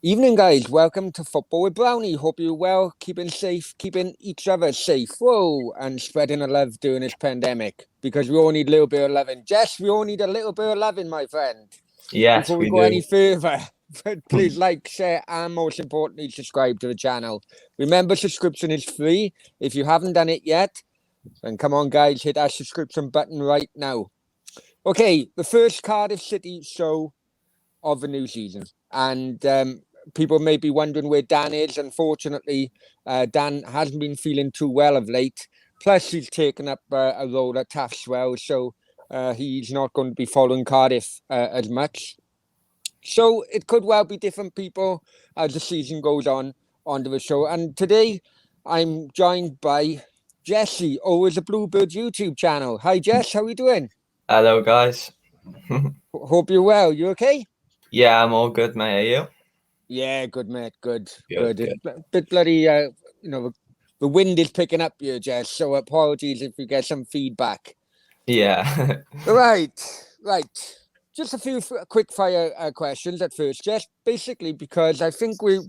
Evening, guys. Welcome to Football with Brownie. Hope you're well, keeping safe, keeping each other safe. Whoa, and spreading the love during this pandemic because we all need a little bit of loving. Jess, we all need a little bit of loving, my friend. Yes, Before we we go any do. further, please like, share, and most importantly, subscribe to the channel. Remember, subscription is free. If you haven't done it yet, then come on, guys, hit that subscription button right now. Okay, the first Cardiff City Show of the new season. And people may be wondering where Dan is. Unfortunately, Dan hasn't been feeling too well of late. Plus, he's taken up a role at Taffswell, so he's not going to be following Cardiff as much. So it could well be different people as the season goes on onto the show. And today, I'm joined by Jessie, always a Bluebird YouTube channel. Hi, Jess. How are you doing? Hello, guys. Hope you're well. You okay? Yeah, I'm all good, mate. Are you? Yeah, good, mate. Good. Good. It's a bit bloody, the wind is picking up here, Jess. So apologies if we get some feedback. Yeah. Right. Just a few quick fire questions at first, Jess. Basically, because I think we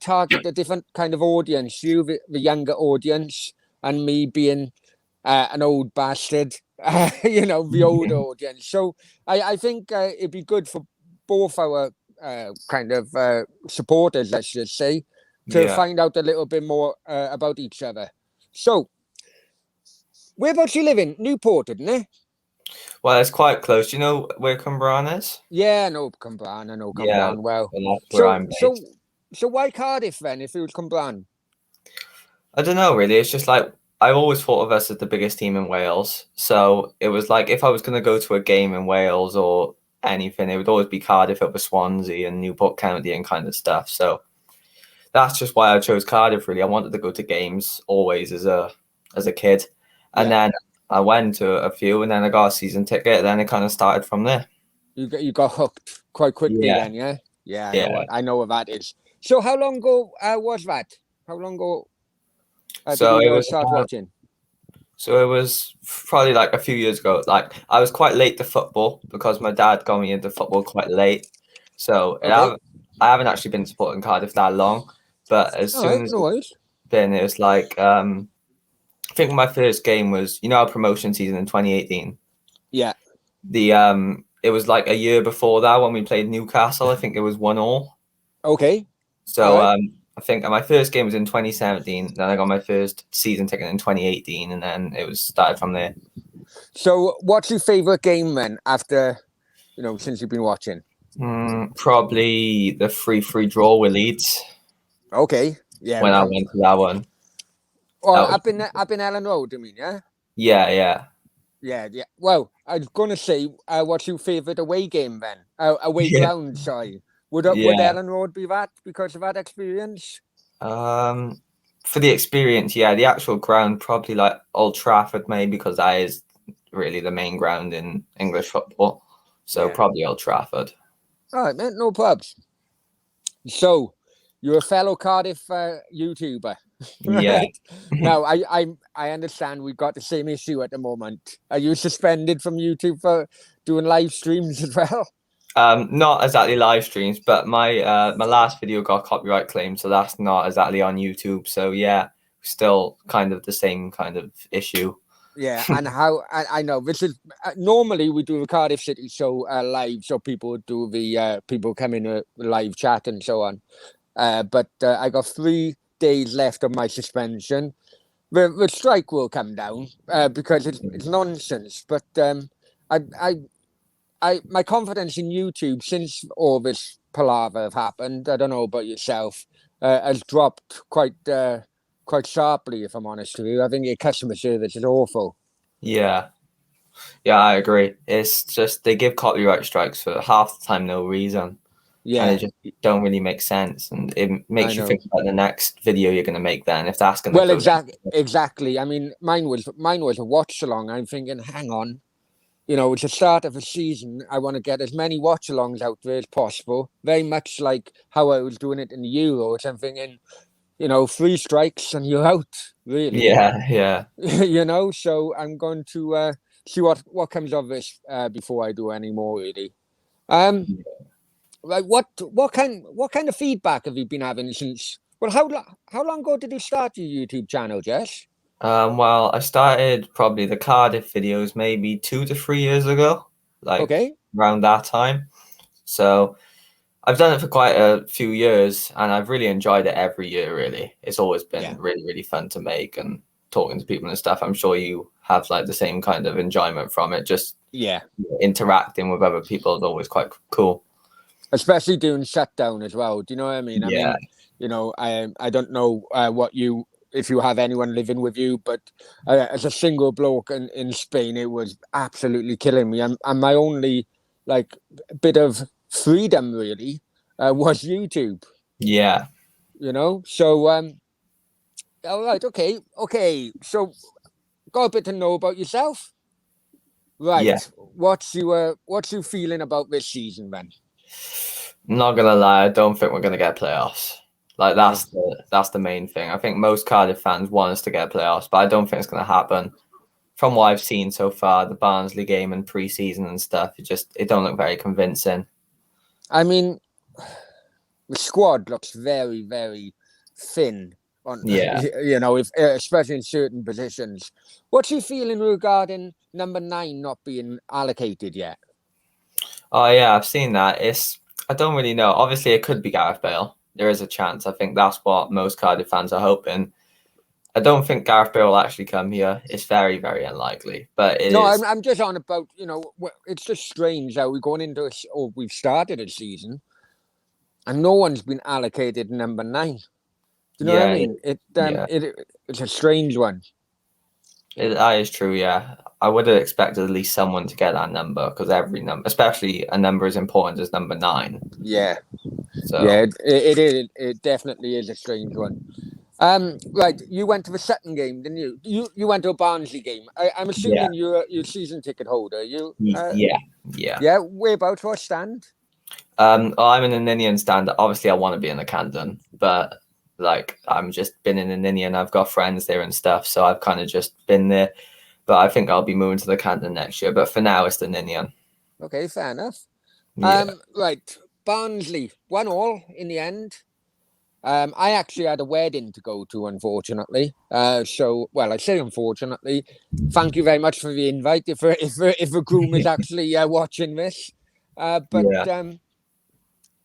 target a different kind of audience. You, the younger audience, and me being an old bastard. The older audience. So I think it'd be good for both our kind of supporters, let's just say, to Yeah. find out a little bit more about each other. So, whereabouts you live in? Newport, isn't it? Well, it's quite close. Do you know where Cumbraen is? Yeah, I know Cumbraen Yeah, well. well, that's where I'm So, based. so why Cardiff then, if it was Cumbraen? I don't know, really. It's just like I've always thought of us as the biggest team in Wales. So it was like if I was going to go to a game in Wales or anything, it would always be Cardiff over Swansea and Newport County and kind of stuff. So that's just why I chose Cardiff. Really, I wanted to go to games always as a kid, and then I went to a few, and then I got a season ticket. Then it kind of started from there. You got hooked quite quickly then, yeah? Yeah, I know what that is. So how long ago was that? How long ago So did it you was start watching? So it was probably like a few years ago. Like I was quite late to football because my dad got me into football quite late. So Okay. I haven't actually been supporting Cardiff that long. But as All soon right, as no worries. then it was like I think my first game was our promotion season in 2018. Yeah. It was like a year before that when we played Newcastle. I think it was 1-1. Okay. So right. I think my first game was in 2017. Then I got my first season ticket in 2018, and then it was started from there. So what's your favorite game then after, since you've been watching? Probably the 3-3 draw with Leeds. Okay. Yeah. When I went to that one. Up in Ellen Road, I mean, yeah? Yeah. Yeah. Well, I was going to say, what's your favourite away game then? Away ground, sorry. Would Ellen Road be that because of that experience? For the experience, yeah. The actual ground, probably like Old Trafford, maybe, because that is really the main ground in English football. So probably Old Trafford. All right, man, no problems. So, you're a fellow Cardiff YouTuber. Yeah. Right? Now, I understand we've got the same issue at the moment. Are you suspended from YouTube for doing live streams as well? Not exactly live streams, but my last video got copyright claimed, so that's not exactly on YouTube. So yeah, still kind of the same kind of issue. Yeah, and how I know this is normally we do the Cardiff City Show live, so people do the people come in live chat and so on. But I got 3 days left of my suspension. The strike will come down because it's nonsense. But my confidence in YouTube since all this palaver have happened, I don't know about yourself, has dropped quite sharply, if I'm honest with you. I think your customer service is awful. Yeah, I agree. It's just they give copyright strikes for half the time no reason. Yeah, and it just don't really make sense, and it makes you think about the next video you're going to make. Then, if that's going to exactly. I mean, mine was a watch along. I'm thinking, hang on, it's the start of a season. I want to get as many watch alongs out there as possible. Very much like how I was doing it in the Euros. I'm thinking, 3 strikes and you're out, really. Yeah. So I'm going to see what comes of this before I do any more, really. Right, what kind of feedback have you been having since? Well, how long ago did you start your YouTube channel, Jess? Well, I started probably the Cardiff videos maybe 2 to 3 years ago, like Okay, around that time. So I've done it for quite a few years, and I've really enjoyed it every year. Really, it's always yeah, been really, really fun to make and talking to people and stuff. I'm sure you have like the same kind of enjoyment from it. Just yeah. interacting with other people is always quite cool. Especially doing shutdown as well. Do you know what I mean? I Yeah, mean, I don't know if you have anyone living with you, but as a single bloke in Spain, it was absolutely killing me. And my only like bit of freedom really was YouTube. yeah, So all right, okay. So got a bit to know about yourself, yeah. right? What's you feeling about this season, then? I'm not gonna lie, I don't think we're gonna get playoffs. Like No. that's the main thing. I think most Cardiff fans want us to get playoffs, but I don't think it's gonna happen. From what I've seen so far, the Barnsley game and pre-season and stuff, it don't look very convincing. I mean, the squad looks very, very thin on, Yeah. if especially in certain positions. What's your feeling regarding number 9 not being allocated yet? Oh yeah, I've seen that. I don't really know. Obviously, it could be Gareth Bale. There is a chance. I think that's what most Cardiff fans are hoping. I don't think Gareth Bale will actually come here. It's very, very unlikely. But it No, is. I'm just on about, it's just strange how we're going into or we've started a season and no one's been allocated number 9. Do you know what I Yeah, mean? yeah. It's a strange one. That is true, yeah. I would have expected at least someone to get that number because every number, especially a number as important as number 9. Yeah, So, yeah, it definitely is a strange one. Right, you went to the Sutton game, didn't you? You went to a Barnsley game. I'm yeah, assuming you're a season ticket holder. yeah, yeah. Yeah. Whereabouts? What stand? I'm in the Ninian stand. Obviously, I want to be in the Camden, but like I'm just been in the Ninian. I've got friends there and stuff, so I've kind of just been there. But I think I'll be moving to the Camden next year. But for now, it's the Ninian. Okay, fair enough. Yeah, Right, Barnsley 1-1 in the end. I actually had a wedding to go to, unfortunately. Well, I say unfortunately. Thank you very much for the invite. If a groom is actually watching this, yeah.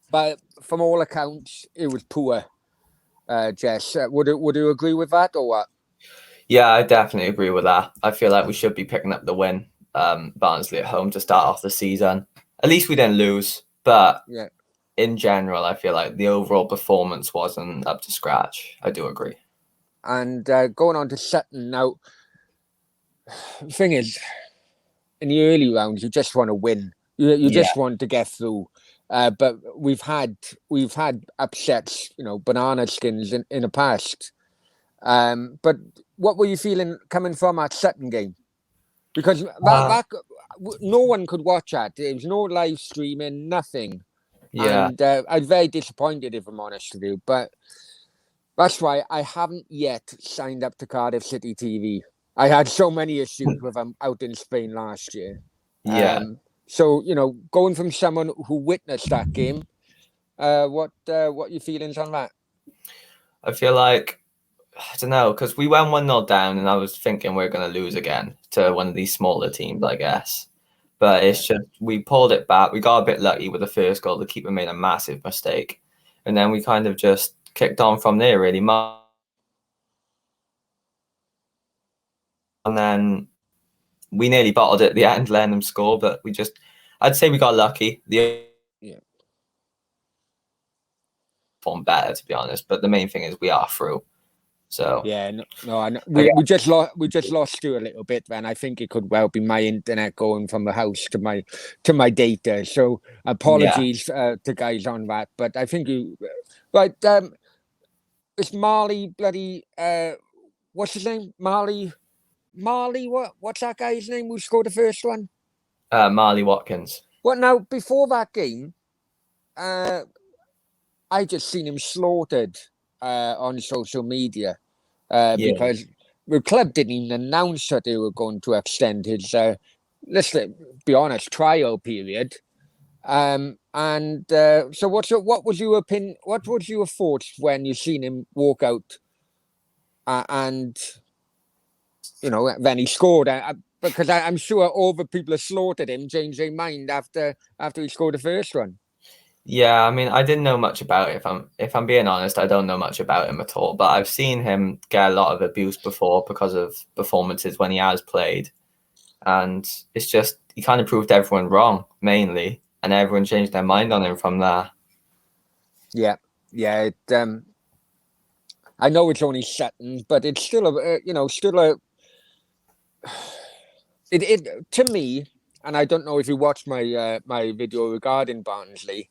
but from all accounts, it was poor. Jess, would you agree with that or what? Yeah, I definitely agree with that. I feel like we should be picking up the win, Barnsley at home to start off the season. At least we didn't lose, but Yeah. in general, I feel like the overall performance wasn't up to scratch. I do agree. And going on to Sutton now. The thing is, in the early rounds, you just want to win. You just want to get through. But we've had upsets, banana skins in the past. But what were you feeling coming from that Sutton game? Because no one could watch that. There was no live streaming, nothing. Yeah. And I was very disappointed, if I'm honest with you. But that's why I haven't yet signed up to Cardiff City TV. I had so many issues with them out in Spain last year. Yeah. So, going from someone who witnessed that game, what your feelings on that? I feel like, I don't know, because we went 1-0 down and I was thinking we're going to lose again to one of these smaller teams, I guess. But it's just, we pulled it back. We got a bit lucky with the first goal. The keeper made a massive mistake. And then we kind of just kicked on from there, really. And then we nearly bottled it at the end, letting them score. But I'd say we got lucky. The form better, to be honest. But the main thing is we are through. So yeah, no, we just lost you a little bit, and I think it could well be my internet going from the house to my data. So apologies to guys on that, but I think you right. It's Marley bloody what's his name? Marley. What's that guy's name who scored the first one? Marley Watkins. Well, now before that game, I just seen him slaughtered on social media because the club didn't even announce that they were going to extend his, let's be honest, trial period. So what was your opinion? What was your thoughts when you seen him walk out, and then he scored? Because I'm sure all the people have slaughtered him, changed their mind after he scored the first one. Yeah, I mean, I didn't know much about it. If I'm being honest, I don't know much about him at all. But I've seen him get a lot of abuse before because of performances when he has played, and it's just he kind of proved everyone wrong mainly, and everyone changed their mind on him from there. Yeah. I know it's only Sutton, but it's still it to me. And I don't know if you watched my video regarding Barnsley.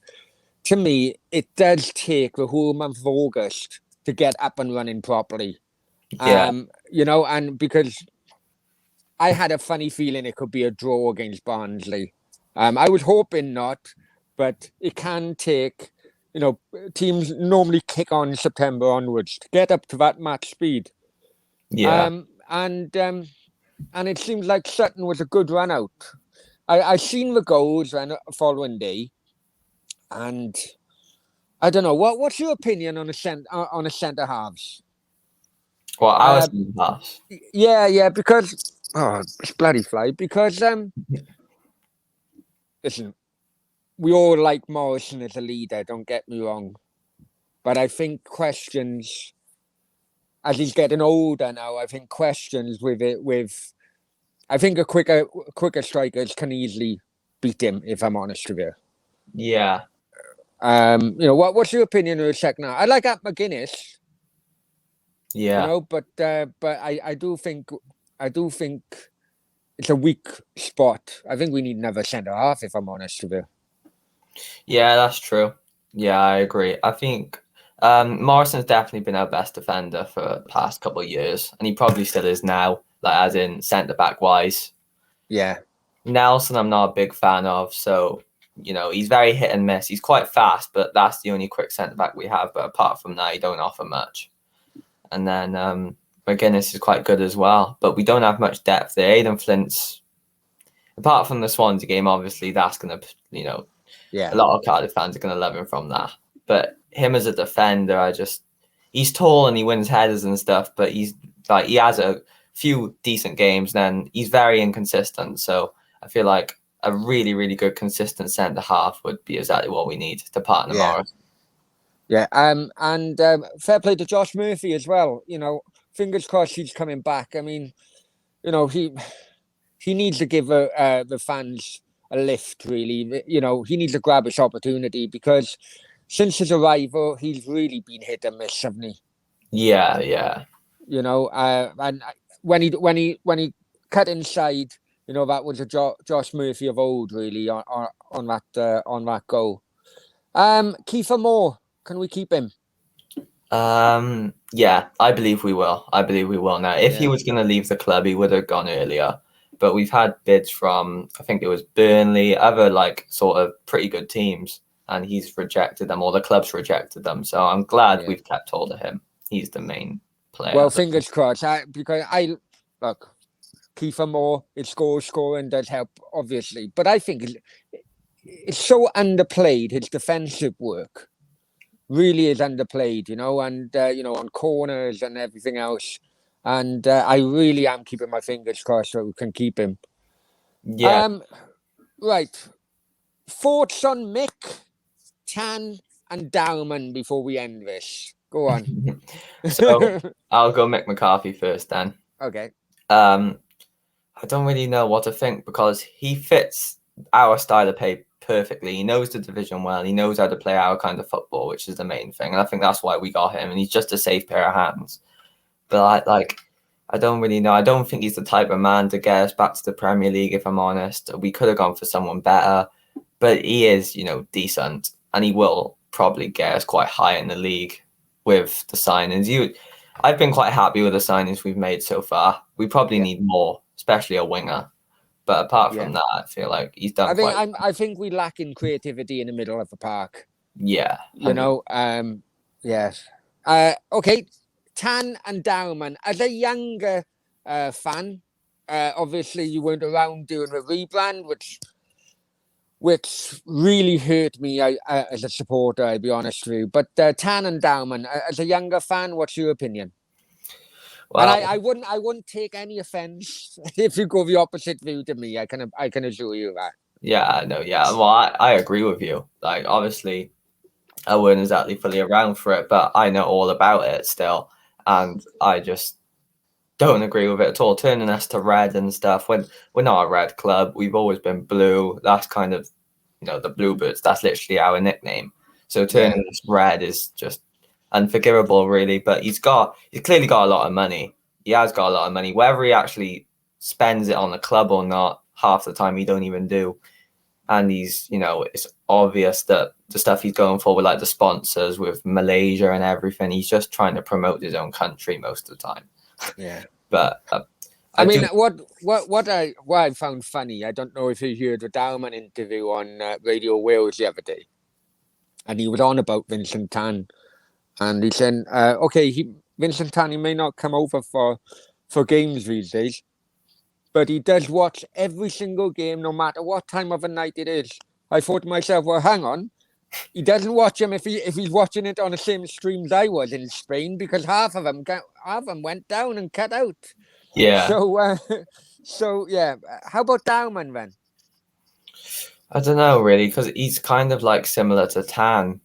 To me, it does take the whole month of August to get up and running properly. Yeah, And because I had a funny feeling it could be a draw against Barnsley. I was hoping not, but it can take. Teams normally kick on September onwards to get up to that match speed. yeah, And it seems like Sutton was a good run out. I seen the goals and following day, and I don't know what's your opinion on a centre halves. well, our Uh, centre halves. yeah, because it's bloody fly. Because listen, we all like Morrison as a leader. Don't get me wrong, but I think questions as he's getting older now. I think questions with. I think a quicker strikers can easily beat him. If I'm honest with you. Yeah, What's your opinion of the second half? I like that McGuinness. yeah. But I do think it's a weak spot. I think we need another centre half, if I'm honest with you. Yeah, that's true. Yeah, I agree. I think Morrison's definitely been our best defender for the past couple of years, and he probably still is now, like as in centre back wise. Yeah. Nelson, I'm not a big fan of, so he's very hit and miss. He's quite fast, but that's the only quick centre back we have. But apart from that, he don't offer much. And then McGuinness is quite good as well, but we don't have much depth there. Aidan Flint's, apart from the Swansea game, obviously that's gonna, Yeah. a lot of Cardiff fans are gonna love him from that. But him as a defender, he's tall and he wins headers and stuff, but he has a few decent games, then he's very inconsistent. So I feel like a really, really good consistent centre half would be exactly what we need to partner Morris. Yeah. And fair play to Josh Murphy as well. Fingers crossed he's coming back. I mean, he needs to give the fans a lift, really. He needs to grab his opportunity because since his arrival, he's really been hit and miss, hasn't he? Yeah. And when he cut inside, that was a Josh Murphy of old, really, on that goal. Kiefer Moore, can we keep him? Yeah, I believe we will. Now, if he was going to leave the club, he would have gone earlier. But we've had bids from, I think it was Burnley, other sort of pretty good teams, and he's rejected them, or the club's rejected them. So I'm glad we've kept hold of him. He's the main player. Well, fingers crossed. Because look, Kiefer Moore, his scoring does help, obviously. But I think it's so underplayed, his defensive work really is underplayed, and on corners and everything else. And I really am keeping my fingers crossed that we can keep him. Yeah. Right. Thoughts on Mick, Tan, and Dowman before we end this? Go on. So I'll go Mick McCarthy first then. Okay. I don't really know what to think because he fits our style of play perfectly. He knows the division well. He knows how to play our kind of football, which is the main thing. And I think that's why we got him. And he's just a safe pair of hands. But I don't really know. I don't think he's the type of man to get us back to the Premier League, if I'm honest. We could have gone for someone better. But he is, decent. And he will probably get us quite high in the league with the signings. I've been quite happy with the signings we've made so far. We probably need more, especially a winger. But apart from that, I feel like he's done I think we lack in creativity in the middle of the park. Yeah. Yes. Okay. Tan and Dowman. As a younger fan, obviously you weren't around during the rebrand, which which really hurt me as a supporter, I'll be honest with you. But Tan and Dowman, as a younger fan, what's your opinion? Well, And I wouldn't take any offence if you go the opposite view to me. I can assure you that. yeah, no, yeah. Well, I agree with you. Like, obviously, I weren't exactly fully around for it, but I know all about it still, and I just don't agree with it at all. Turning us to red and stuff when we're not a red club, we've always been blue. That's kind of, the Bluebirds. That's literally our nickname. So turning us red is just unforgivable, really. But he's clearly got a lot of money. He has got a lot of money. Whether he actually spends it on the club or not, half the time he don't even do. And he's, it's obvious that the stuff he's going for with like the sponsors with Malaysia and everything, he's just trying to promote his own country most of the time. Yeah. But I mean, what I found funny, I don't know if you heard the Dowman interview on Radio Wales the other day, and he was on about Vincent Tan, and he said, Vincent Tan, he may not come over for games these days, but he does watch every single game, no matter what time of the night it is. I thought to myself, well, hang on, he doesn't watch them if he's watching it on the same streams I was in Spain, because half of them went down and cut out. Yeah. So yeah. How about Dowman then? I don't know really, because he's kind of like similar to Tan,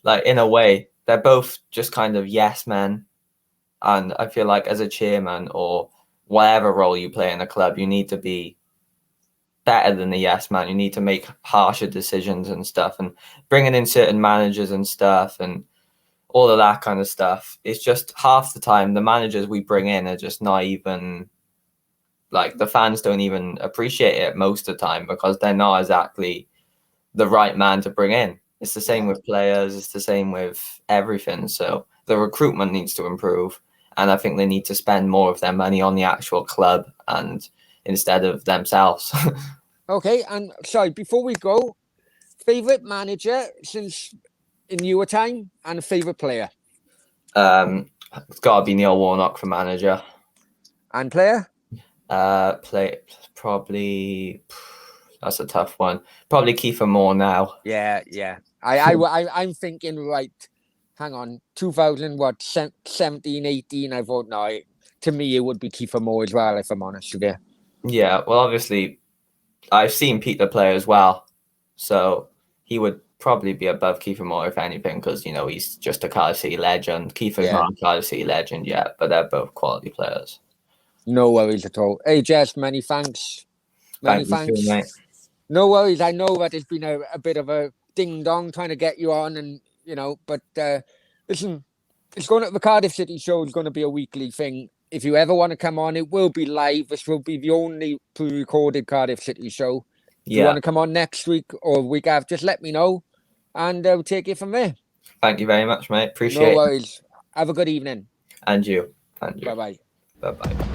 like in a way. They're both just kind of yes men, and I feel like as a chairman or whatever role you play in a club, you need to be better than the yes man. You need to make harsher decisions and stuff, and bringing in certain managers and stuff and all of that kind of stuff. It's just half the time the managers we bring in are just not even, like, the fans don't even appreciate it most of the time because they're not exactly the right man to bring in. It's the same with players. It's the same with everything. So the recruitment needs to improve. And I think they need to spend more of their money on the actual club and instead of themselves. Okay, and sorry, before we go, favourite manager since in your time and a favourite player? It's got to be Neil Warnock for manager. And player? Probably, that's a tough one. Probably Kiefer Moore now. Yeah. I'm thinking, right, hang on, 2017, 18, I thought, no, to me, it would be Kiefer Moore as well, if I'm honest with you. Yeah, well, obviously, I've seen Peter play as well, so he would probably be above Kiefer Moore, if anything, because, he's just a Cardiff City legend. Kiefer's not a Cardiff City legend yet, but they're both quality players. No worries at all. Hey, Jess, many thanks. Many thanks. Too, mate. No worries. I know that it's been a bit of a ding-dong trying to get you on, and but listen, it's going to the Cardiff City Show is going to be a weekly thing. If you ever want to come on, it will be live. This will be the only pre-recorded Cardiff City Show. If you want to come on next week or week after, just let me know, and we'll take it from there. Thank you very much, mate. Appreciate it. No worries. Have a good evening. And you. Bye-bye. Bye-bye.